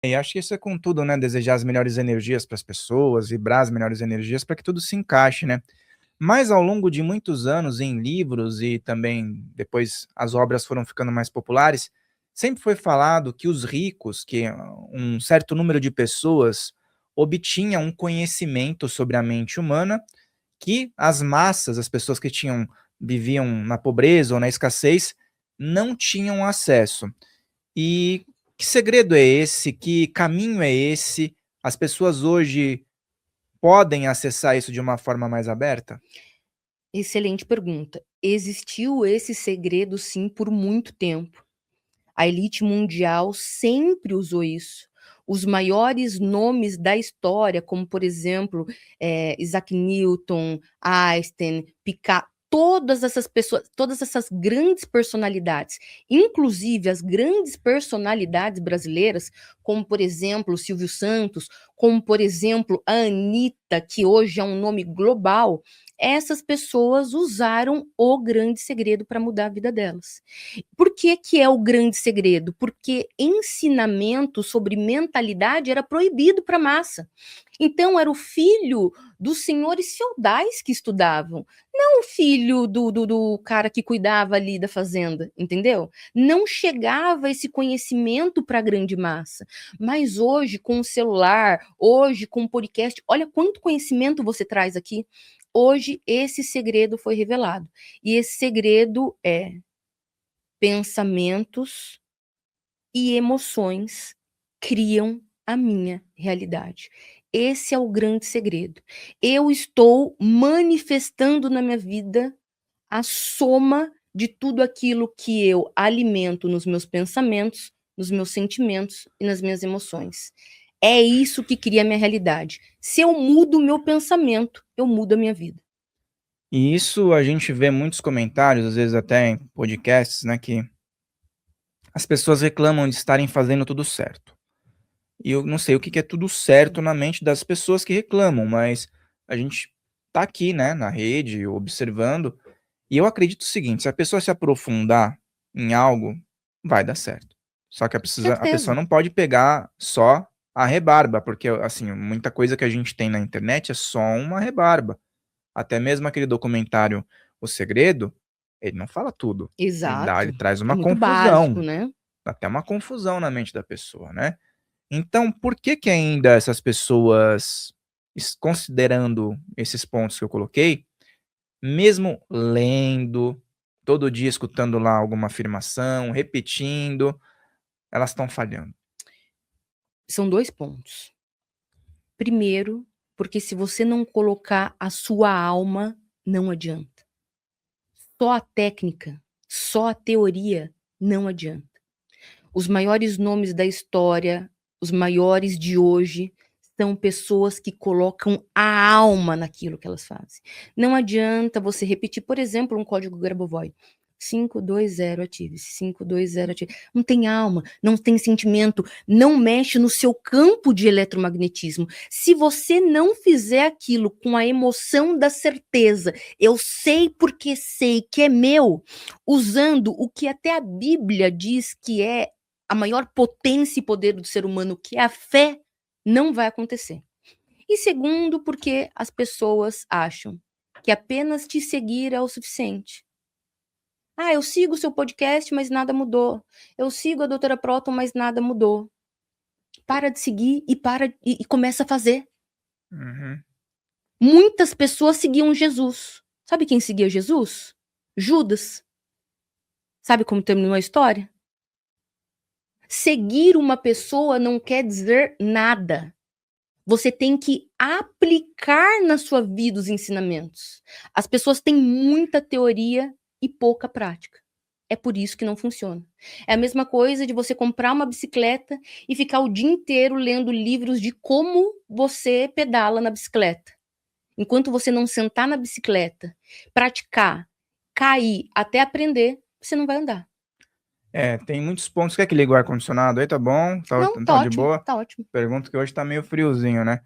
E acho que isso é com tudo, né? Desejar as melhores energias para as pessoas, vibrar as melhores energias para que tudo se encaixe, né? Mas ao longo de muitos anos em livros e também depois as obras foram ficando mais populares, sempre foi falado que os ricos, que um certo número de pessoas obtinha um conhecimento sobre a mente humana que as massas, as pessoas que viviam na pobreza ou na escassez, não tinham acesso. E que segredo é esse? Que caminho é esse? As pessoas hoje podem acessar isso de uma forma mais aberta? Excelente pergunta. Existiu esse segredo, sim, por muito tempo. A elite mundial sempre usou isso. Os maiores nomes da história, como, por exemplo, Isaac Newton, Einstein, Picasso, todas essas pessoas, todas essas grandes personalidades, inclusive as grandes personalidades brasileiras, como, por exemplo, Silvio Santos, como, por exemplo, a Anitta, que hoje é um nome global, essas pessoas usaram o grande segredo para mudar a vida delas. Por que que é o grande segredo? Porque ensinamento sobre mentalidade era proibido para a massa. Então, era o filho dos senhores feudais que estudavam, não o filho do cara que cuidava ali da fazenda, entendeu? Não chegava esse conhecimento para a grande massa. Mas hoje, com o celular, hoje, com o podcast, olha quanto conhecimento você traz aqui. Hoje, esse segredo foi revelado. E esse segredo é: pensamentos e emoções criam a minha realidade. Esse é o grande segredo. Eu estou manifestando na minha vida a soma de tudo aquilo que eu alimento nos meus pensamentos, nos meus sentimentos e nas minhas emoções. É isso que cria a minha realidade. Se eu mudo o meu pensamento, eu mudo a minha vida. E isso a gente vê muitos comentários, às vezes até em podcasts, né, que as pessoas reclamam de estarem fazendo tudo certo. E eu não sei o que que é tudo certo na mente das pessoas que reclamam, mas a gente tá aqui, né, na rede, observando, e eu acredito o seguinte: se a pessoa se aprofundar em algo, vai dar certo. Só que a pessoa Certeza. não pode pegar só a rebarba, porque assim, muita coisa que a gente tem na internet é só uma rebarba. Até mesmo aquele documentário O Segredo, ele não fala tudo. Ele Exato. traz É uma muito básico, confusão, né? até uma confusão na mente da pessoa, né? Então, por que que ainda essas pessoas, considerando esses pontos que eu coloquei, mesmo lendo, todo dia escutando lá alguma afirmação, repetindo, elas estão falhando? São 2 pontos. Primeiro, porque se você não colocar a sua alma, não adianta. Só a técnica, só a teoria não adianta. Os maiores nomes da história, os maiores de hoje, são pessoas que colocam a alma naquilo que elas fazem. Não adianta você repetir, por exemplo, um código Grabovoi. 520 ative-se, 520 ative. Não tem alma, não tem sentimento, não mexe no seu campo de eletromagnetismo. Se você não fizer aquilo com a emoção da certeza, eu sei porque sei que é meu, usando o que até a Bíblia diz que é a maior potência e poder do ser humano, que é a fé, não vai acontecer. E segundo, porque as pessoas acham que apenas te seguir é o suficiente. Ah, eu sigo o seu podcast, mas nada mudou. Eu sigo a doutora Proton, mas nada mudou. Para de seguir e começa a fazer. Uhum. Muitas pessoas seguiam Jesus. Sabe quem seguia Jesus? Judas. Sabe como terminou a história? Seguir uma pessoa não quer dizer nada. Você tem que aplicar na sua vida os ensinamentos. As pessoas têm muita teoria e pouca prática. É por isso que não funciona. É a mesma coisa de você comprar uma bicicleta e ficar o dia inteiro lendo livros de como você pedala na bicicleta. Enquanto você não sentar na bicicleta, praticar, cair até aprender, você não vai andar. É, tem muitos pontos. Quer que ligue o ar-condicionado aí? Tá bom? Não, Tá tá de ótimo, boa? tá ótimo. Pergunto que hoje tá meio friozinho, né?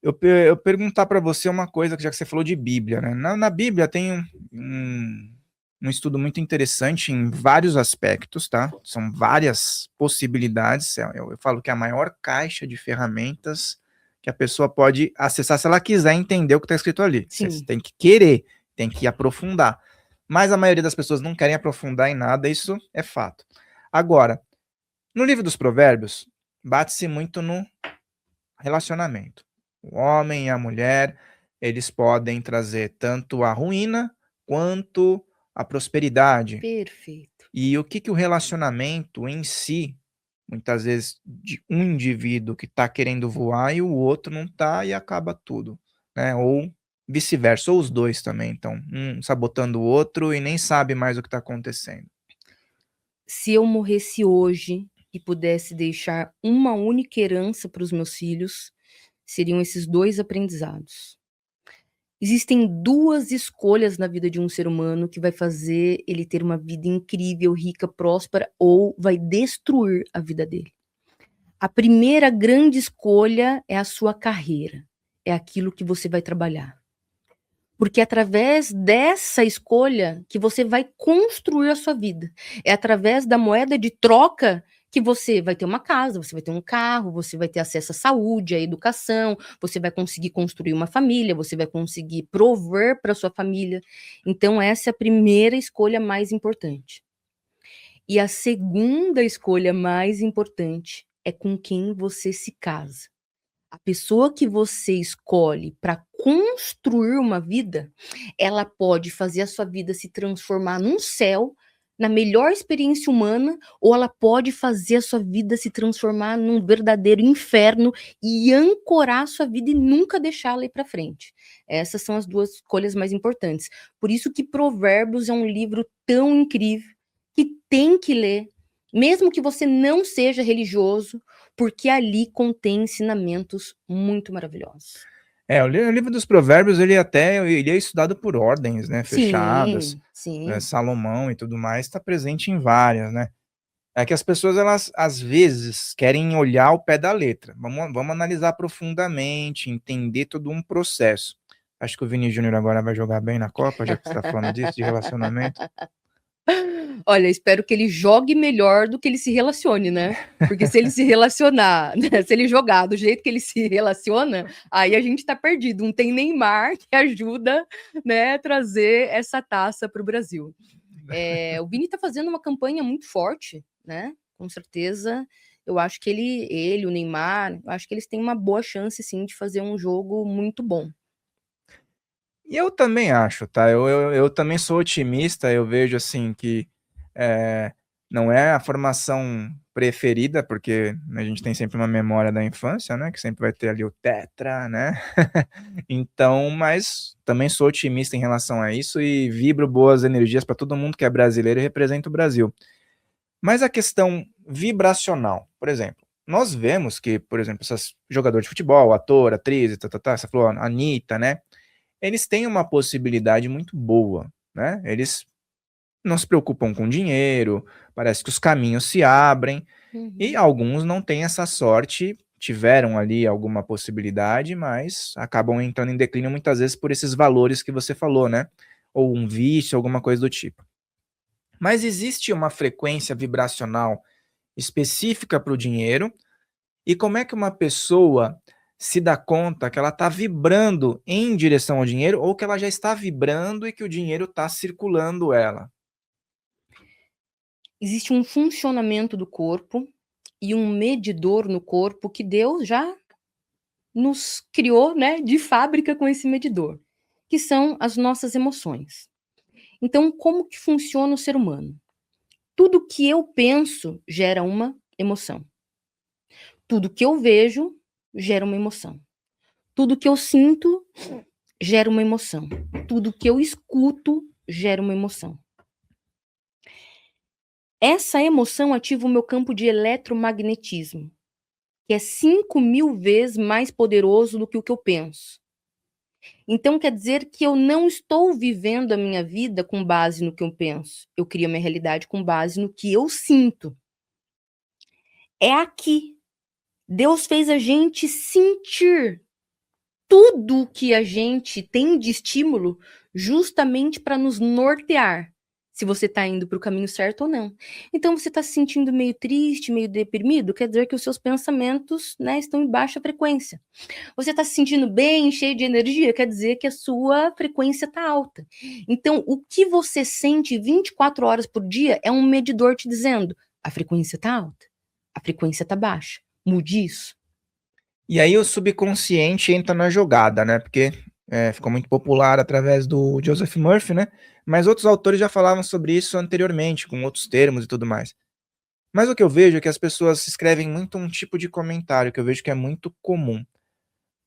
Eu perguntar para você uma coisa, que já que você falou de Bíblia, né? Na Bíblia tem um um estudo muito interessante em vários aspectos, tá? São várias possibilidades. Eu falo que é a maior caixa de ferramentas que a pessoa pode acessar se ela quiser entender o que está escrito ali. Você Sim. tem que querer, tem que aprofundar. Mas a maioria das pessoas não querem aprofundar em nada, isso é fato. Agora, no livro dos Provérbios, bate-se muito no relacionamento. O homem e a mulher, eles podem trazer tanto a ruína quanto a prosperidade. Perfeito. E o que, que o relacionamento em si, muitas vezes, de um indivíduo que está querendo voar e o outro não está e acaba tudo, né? Ou vice-versa, ou os dois também estão, um sabotando o outro e nem sabe mais o que está acontecendo. Se eu morresse hoje e pudesse deixar uma única herança para os meus filhos, seriam esses 2 aprendizados. Existem 2 escolhas na vida de um ser humano que vai fazer ele ter uma vida incrível, rica, próspera ou vai destruir a vida dele. A primeira grande escolha é a sua carreira, é aquilo que você vai trabalhar. Porque é através dessa escolha que você vai construir a sua vida. É através da moeda de troca que você vai ter uma casa, você vai ter um carro, você vai ter acesso à saúde, à educação, você vai conseguir construir uma família, você vai conseguir prover para sua família. Então essa é a primeira escolha mais importante. E a segunda escolha mais importante é com quem você se casa. A pessoa que você escolhe para construir uma vida, ela pode fazer a sua vida se transformar num céu, na melhor experiência humana, ou ela pode fazer a sua vida se transformar num verdadeiro inferno e ancorar a sua vida e nunca deixá-la ir para frente. Essas são as 2 escolhas mais importantes. Por isso que Provérbios é um livro tão incrível que tem que ler, mesmo que você não seja religioso, porque ali contém ensinamentos muito maravilhosos. O livro dos Provérbios, ele é estudado por ordens, né, fechadas. Sim, sim. Salomão e tudo mais está presente em várias, né? É que as pessoas, elas, às vezes, querem olhar o pé da letra. Vamos analisar profundamente, entender todo um processo. Acho que o Vini Júnior agora vai jogar bem na Copa, já que você está falando disso, de relacionamento. Olha, espero que ele jogue melhor do que ele se relacione, né? Porque se ele se relacionar, né, se ele jogar do jeito que ele se relaciona, aí a gente tá perdido. Não tem Neymar que ajuda, né, a trazer essa taça para o Brasil. O Vini tá fazendo uma campanha muito forte, né? Com certeza. Eu acho que ele, o Neymar, eu acho que eles têm uma boa chance, sim, de fazer um jogo muito bom. E eu também acho, tá? Eu também sou otimista, eu vejo assim que não é a formação preferida, porque a gente tem sempre uma memória da infância, né? Que sempre vai ter ali o tetra, né? Então, mas também sou otimista em relação a isso e vibro boas energias para todo mundo que é brasileiro e representa o Brasil. Mas a questão vibracional, por exemplo, nós vemos que, por exemplo, esses jogadores de futebol, ator, atriz, você falou, Anitta, né? Eles têm uma possibilidade muito boa, né? Eles não se preocupam com dinheiro, parece que os caminhos se abrem, e alguns não têm essa sorte, tiveram ali alguma possibilidade, mas acabam entrando em declínio muitas vezes por esses valores que você falou, né? Ou um vício, alguma coisa do tipo. Mas existe uma frequência vibracional específica para o dinheiro, e como é que uma pessoa se dá conta que ela está vibrando em direção ao dinheiro ou que ela já está vibrando e que o dinheiro está circulando ela? Existe um funcionamento do corpo e um medidor no corpo que Deus já nos criou, né, de fábrica com esse medidor, que são as nossas emoções. Então, como que funciona o ser humano? Tudo que eu penso gera uma emoção. Tudo que eu vejo gera uma emoção. Tudo que eu sinto gera uma emoção. Tudo que eu escuto gera uma emoção. Essa emoção ativa o meu campo de eletromagnetismo, que é 5.000 vezes mais poderoso do que o que eu penso. Então quer dizer que eu não estou vivendo a minha vida com base no que eu penso. Eu crio a minha realidade com base no que eu sinto. É aqui. Deus fez a gente sentir tudo o que a gente tem de estímulo justamente para nos nortear. se você está indo para o caminho certo ou não. Então, você está se sentindo meio triste, meio deprimido, quer dizer que os seus pensamentos, né, estão em baixa frequência. Você está se sentindo bem, cheio de energia, quer dizer que a sua frequência está alta. Então, o que você sente 24 horas por dia é um medidor te dizendo: a frequência está alta, a frequência está baixa, mude isso. E aí o subconsciente entra na jogada, né? Porque ficou muito popular através do Joseph Murphy, né? Mas outros autores já falavam sobre isso anteriormente, com outros termos e tudo mais. Mas o que eu vejo é que as pessoas escrevem muito um tipo de comentário que eu vejo que é muito comum.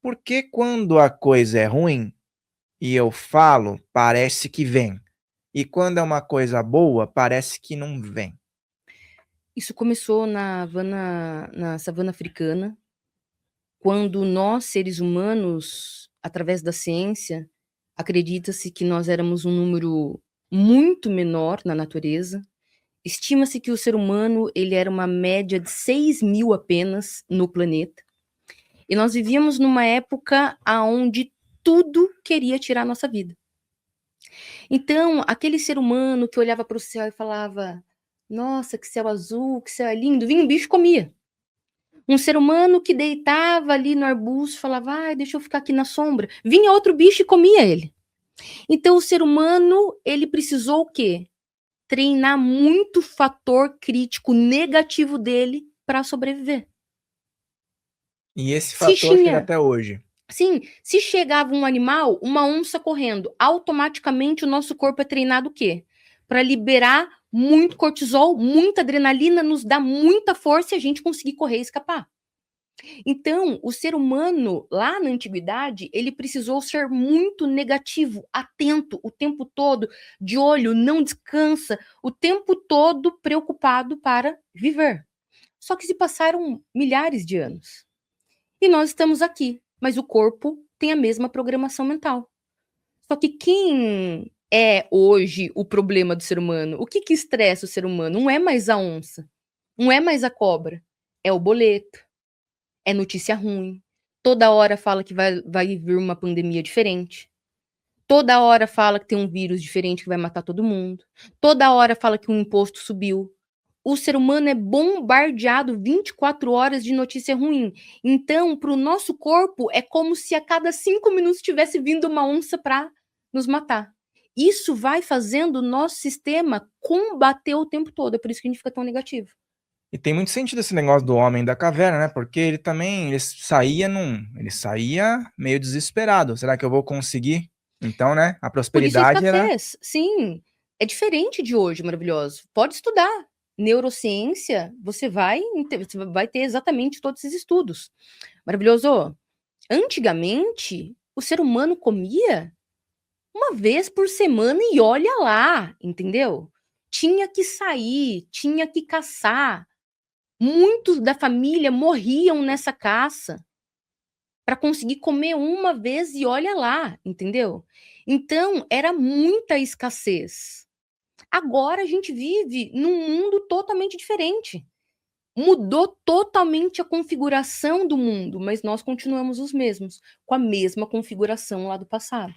Por que quando a coisa é ruim e eu falo, parece que vem? E quando é uma coisa boa, parece que não vem? Isso começou na savana africana, quando nós, seres humanos, através da ciência, acredita-se que nós éramos um número muito menor na natureza. Estima-se que o ser humano ele era uma média de 6.000 apenas no planeta. E nós vivíamos numa época onde tudo queria tirar a nossa vida. Então, aquele ser humano que olhava para o céu e falava: nossa, que céu azul, que céu é lindo, vinha um bicho e comia. Um ser humano que deitava ali no arbusto, falava: ai, deixa eu ficar aqui na sombra. Vinha outro bicho e comia ele. Então, o ser humano, ele precisou o quê? Treinar muito fator crítico negativo dele para sobreviver. E esse Se fator chega tinha, até hoje. sim, se chegava um animal, uma onça correndo, automaticamente o nosso corpo é treinado o quê? Para liberar muito cortisol, muita adrenalina, nos dá muita força e a gente conseguir correr e escapar. Então, o ser humano, lá na antiguidade, ele precisou ser muito negativo, atento o tempo todo, de olho, não descansa, o tempo todo preocupado para viver. Só que se passaram milhares de anos. E nós estamos aqui, mas o corpo tem a mesma programação mental. Só que quem é hoje o problema do ser humano? O que estressa o ser humano? Não é mais a onça, não é mais a cobra, é o boleto, é notícia ruim. Toda hora fala que vai vir uma pandemia diferente. Toda hora fala que tem um vírus diferente que vai matar todo mundo. Toda hora fala que o imposto subiu. O ser humano é bombardeado 24 horas de notícia ruim. Então, para o nosso corpo, é como se a cada 5 minutos tivesse vindo uma onça para nos matar. Isso vai fazendo o nosso sistema combater o tempo todo. É por isso que a gente fica tão negativo. E tem muito sentido esse negócio do homem da caverna, né? Porque ele saía meio desesperado. Será que eu vou conseguir? Então, né? A Por isso a prosperidade era. escassez. Sim, é diferente de hoje, maravilhoso. Pode estudar. Neurociência, você vai ter exatamente todos esses estudos. Maravilhoso. Antigamente, o ser humano comia uma vez por semana e olha lá, entendeu? Tinha que sair, tinha que caçar. Muitos da família morriam nessa caça para conseguir comer uma vez e olha lá, entendeu? Então, era muita escassez. Agora a gente vive num mundo totalmente diferente. Mudou totalmente a configuração do mundo, mas nós continuamos os mesmos, com a mesma configuração lá do passado.